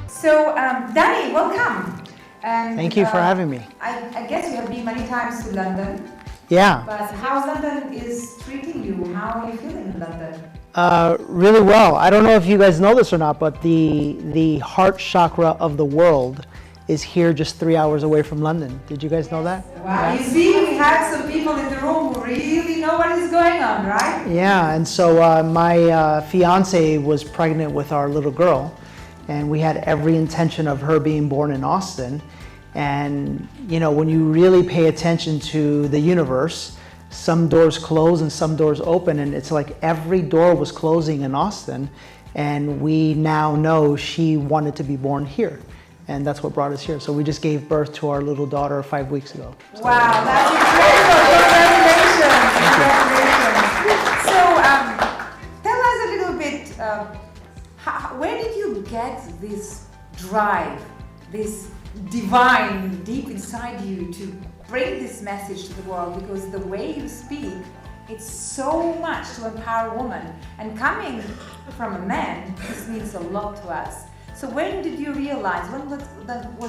So, Danny, welcome. And, Thank you for having me. I guess you have been many times to London. Yeah. But how London is treating you? How are you feeling in London? Really well. I don't know if you guys know this or not, but the heart chakra of the world is here just 3 hours away from London. Did you guys know that? Wow, you see, we have some people in the room who really know what is going on, right? Yeah, and so my fiance was pregnant with our little girl, and we had every intention of her being born in Austin. And you know, when you really pay attention to the universe, some doors close and some doors open, and it's like every door was closing in Austin, and we now know she wanted to be born here. And that's what brought us here. So we just gave birth to our little daughter 5 weeks ago. So, wow, that's incredible! Congratulations! So, tell us a little bit, where did you get this drive, this divine deep inside you to bring this message to the world? Because the way you speak, it's so much to empower women. And coming from a man, this means a lot to us. So when did you realize, when was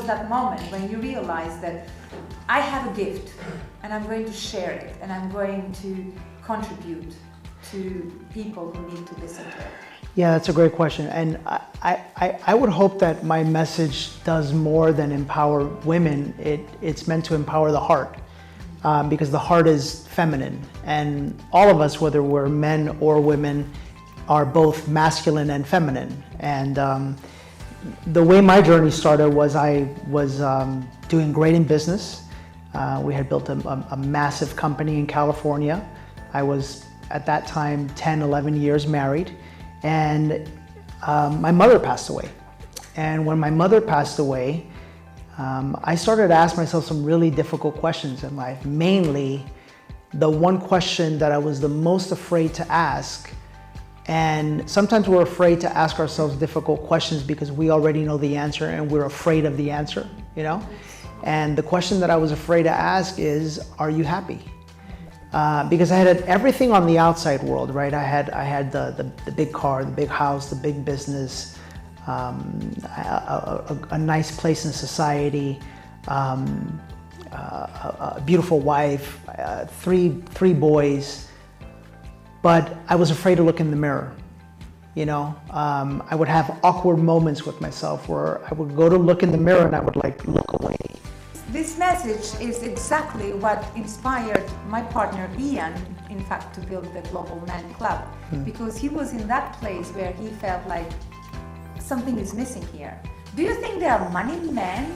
that moment when you realized that I have a gift and I'm going to share it and I'm going to contribute to people who need to listen to it? Yeah, that's a great question. And I would hope that my message does more than empower women. It's meant to empower the heart, because the heart is feminine. And all of us, whether we're men or women, are both masculine and feminine. And the way my journey started was I was doing great in business. We had built a massive company in California. I was at that time 10, 11 years married, and my mother passed away. And when my mother passed away, I started to ask myself some really difficult questions in life. Mainly, the one question that I was the most afraid to ask. And sometimes we're afraid to ask ourselves difficult questions because we already know the answer and we're afraid of the answer, you know? And the question that I was afraid to ask is, are you happy? Because I had everything on the outside world, right? I had the big car, the big house, the big business, a nice place in society, a beautiful wife, three boys. But I was afraid to look in the mirror, you know? I would have awkward moments with myself where I would go to look in the mirror and I would like look away. This message is exactly what inspired my partner Ian, in fact, to build the Global Men Club, because he was in that place where he felt like something is missing here. Do you think there are many men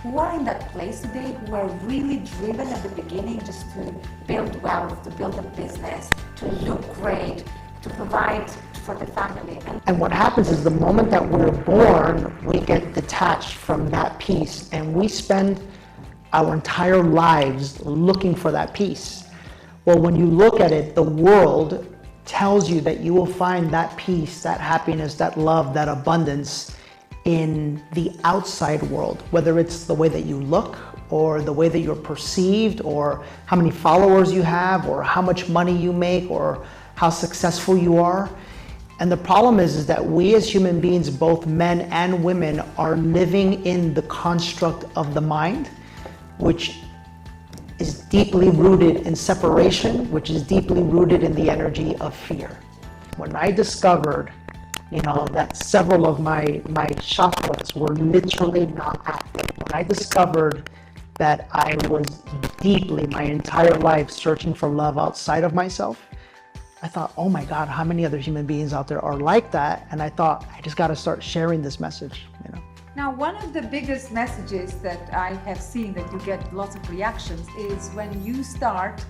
who are in that place today who are really driven at the beginning just to build wealth, to build a business, to look great, to provide for the family? And what happens is the moment that we're born, we get detached from that piece and we spend our entire lives looking for that piece. Well, when you look at it, the world tells you that you will find that peace, that happiness, that love, that abundance in the outside world, whether it's the way that you look or the way that you're perceived or how many followers you have or how much money you make or how successful you are. And the problem is that we as human beings, both men and women, are living in the construct of the mind, which is deeply rooted in separation, which is deeply rooted in the energy of fear. When I discovered that several of my chakras were literally not active. When I discovered that I was deeply, my entire life, searching for love outside of myself, I thought, oh my God, how many other human beings out there are like that? And I thought, I just gotta start sharing this message, you know. Now, one of the biggest messages that I have seen that you get lots of reactions is when you start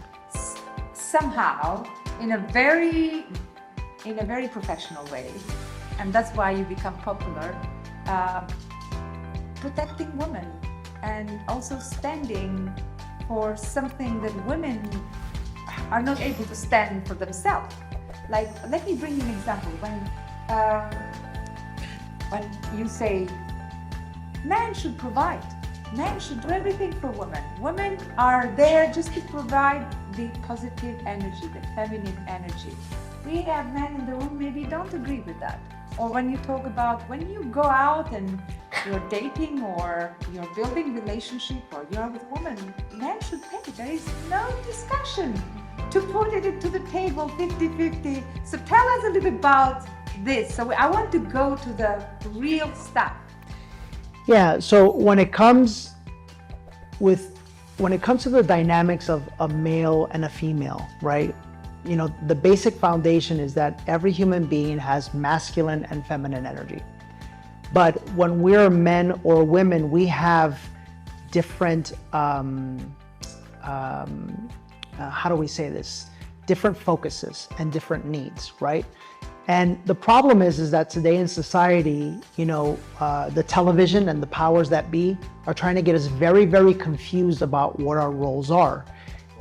somehow in a very professional way, and that's why you become popular, protecting women and also standing for something that women are not able to stand for themselves. Like, let me bring you an example. When you say men should provide, men should do everything for women. Women are there just to provide the positive energy, the feminine energy. we have men in the room maybe don't agree with that. Or when you talk about when you go out and you're dating or you're building relationship or you're with a woman, men should pay. There is no discussion to put it into the table 50-50. So tell us a little bit about this. So I want to go to the real stuff. Yeah, so when it comes to the dynamics of a male and a female, right? You know, the basic foundation is that every human being has masculine and feminine energy. But when we're men or women, we have different, how do we say this? Different focuses and different needs, right? And the problem is that today in society, you know, the television and the powers that be are trying to get us very, very confused about what our roles are.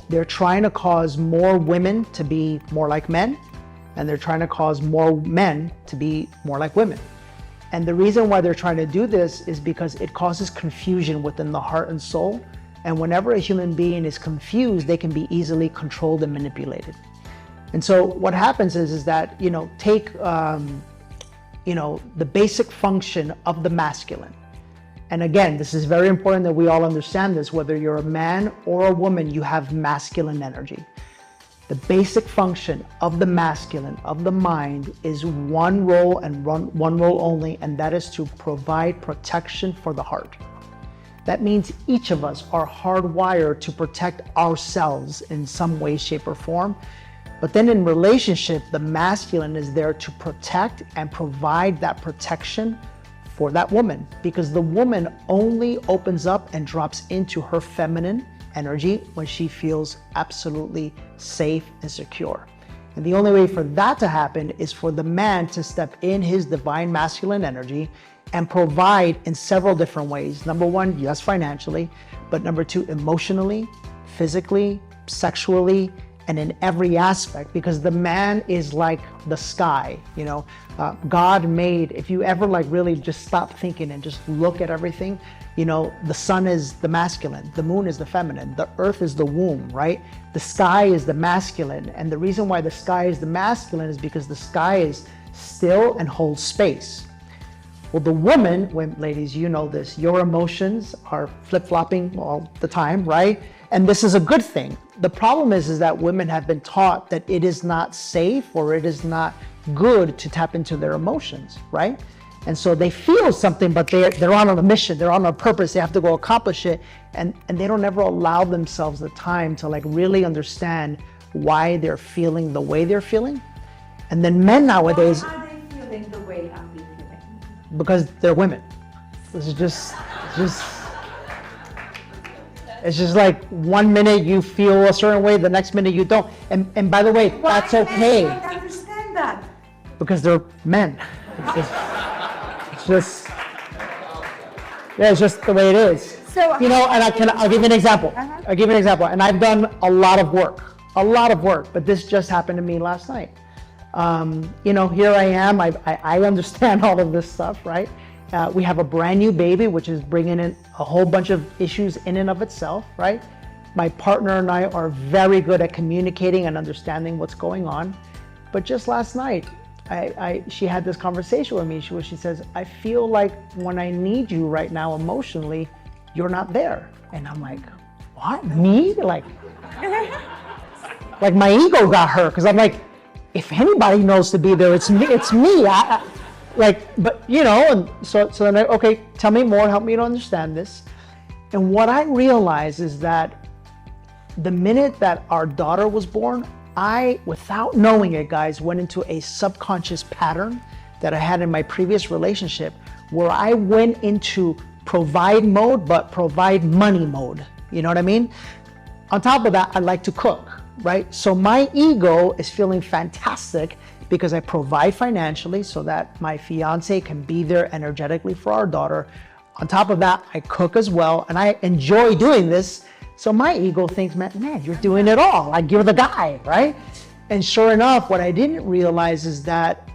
They're trying to cause more women to be more like men, and they're trying to cause more men to be more like women. And the reason why they're trying to do this is because it causes confusion within the heart and soul. And whenever a human being is confused, they can be easily controlled and manipulated. And so what happens is that, you know, take, you know, the basic function of the masculine. And again, this is very important that we all understand this. Whether you're a man or a woman, you have masculine energy. The basic function of the masculine, of the mind, is one role and one role only, and that is to provide protection for the heart. That means each of us are hardwired to protect ourselves in some way, shape, or form. But then in relationship, the masculine is there to protect and provide that protection for that woman, because the woman only opens up and drops into her feminine energy when she feels absolutely safe and secure. And the only way for that to happen is for the man to step in his divine masculine energy and provide in several different ways. Number one, yes, financially, but number two, emotionally, physically, sexually, and in every aspect, because the man is like the sky, you know. God made, if you ever like really just stop thinking and just look at everything, you know, the sun is the masculine, the moon is the feminine, the earth is the womb, right? The sky is the masculine. And the reason why the sky is the masculine is because the sky is still and holds space. Well, the woman, when, ladies, you know this, your emotions are flip-flopping all the time, right? And this is a good thing. The problem is that women have been taught that it is not safe or it is not good to tap into their emotions, right? And so they feel something, but they're on a mission, they're on a purpose, they have to go accomplish it, and they don't ever allow themselves the time to like really understand why they're feeling the way they're feeling. And then men nowadays— Why are they feeling the way I'm feeling? Because they're women. This is just it's just like 1 minute you feel a certain way, the next minute you don't. And by the way, that's okay. I don't understand that. Because they're men. It's just the way it is. So, you know, and I'll give you an example. I'll give you an example. And I've done a lot of work, but this just happened to me last night. You know, here I am, I understand all of this stuff, right? We have a brand new baby, which is bringing in a whole bunch of issues in and of itself, right? My partner and I are very good at communicating and understanding what's going on. But just last night, she had this conversation with me. She says, I feel like when I need you right now emotionally, you're not there. And I'm like, what, me? Like my ego got hurt, because I'm like, if anybody knows to be there, it's me. But you know, and so then okay, tell me more, help me to understand this. And what I realized is that the minute that our daughter was born, I, without knowing it, guys, went into a subconscious pattern that I had in my previous relationship, where I went into provide mode, but provide money mode. You know what I mean? On top of that, I like to cook, right? So my ego is feeling fantastic because I provide financially so that my fiance can be there energetically for our daughter. On top of that, I cook as well, and I enjoy doing this. So my ego thinks, man, you're doing it all. Like, you're the guy, right? And sure enough, what I didn't realize is that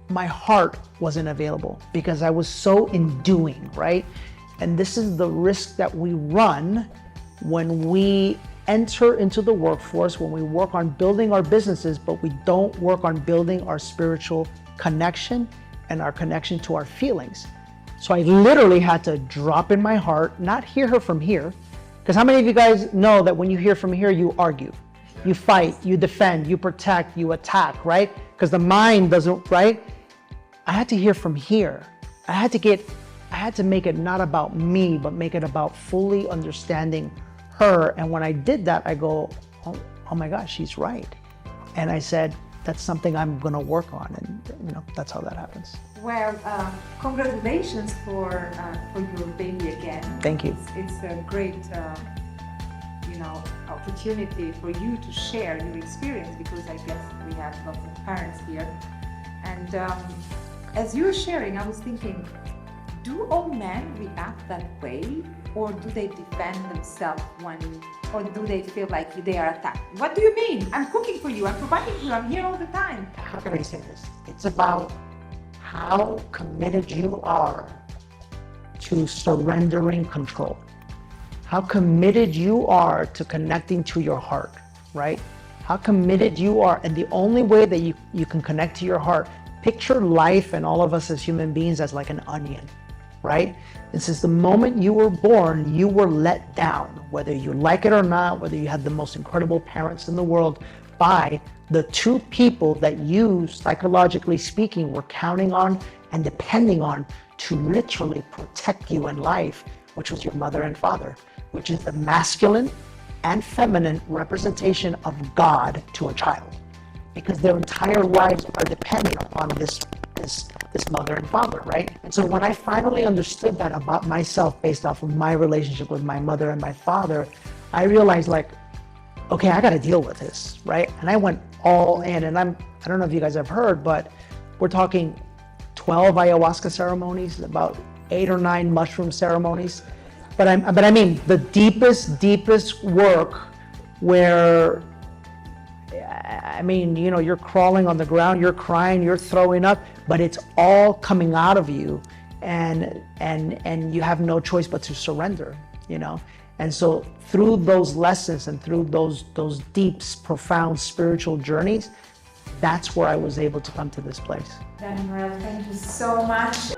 my heart wasn't available because I was so in doing, right? And this is the risk that we run when we enter into the workforce, when we work on building our businesses, but we don't work on building our spiritual connection and our connection to our feelings. So I literally had to drop in my heart, not hear her from here, because how many of you guys know that when you hear from here, you argue, you fight, you defend, you protect, you attack, right? Because the mind doesn't, right? I had to hear from here. I had to make it not about me, but make it about fully understanding her. And when I did that, I go, oh my gosh, she's right. And I said, that's something I'm gonna work on. And that's how that happens. Well, congratulations for your baby again. Thank you. It's a great, opportunity for you to share your experience, because I guess we have lots of parents here. And as you were sharing, I was thinking, do all men react that way, or do they defend themselves or do they feel like they are attacked? What do you mean? I'm cooking for you, I'm providing for you, I'm here all the time. How can I say this? It's about how committed you are to surrendering control. How committed you are to connecting to your heart, right? How committed you are, and the only way that you can connect to your heart, picture life and all of us as human beings as like an onion, right? And since the moment you were born, you were let down, whether you like it or not, whether you had the most incredible parents in the world, by the two people that you, psychologically speaking, were counting on and depending on to literally protect you in life, which was your mother and father, which is the masculine and feminine representation of God to a child, because their entire lives are dependent upon this mother and father, right? And so when I finally understood that about myself based off of my relationship with my mother and my father, I realized, like, okay, I got to deal with this, right? And I went all in, and I don't know if you guys have heard, but we're talking 12 ayahuasca ceremonies, about 8 or 9 mushroom ceremonies. But I mean the deepest work, where you're crawling on the ground, you're crying, you're throwing up, but it's all coming out of you, and you have no choice but to surrender, And so through those lessons and through those deep, profound spiritual journeys, that's where I was able to come to this place. Mirela, thank you so much.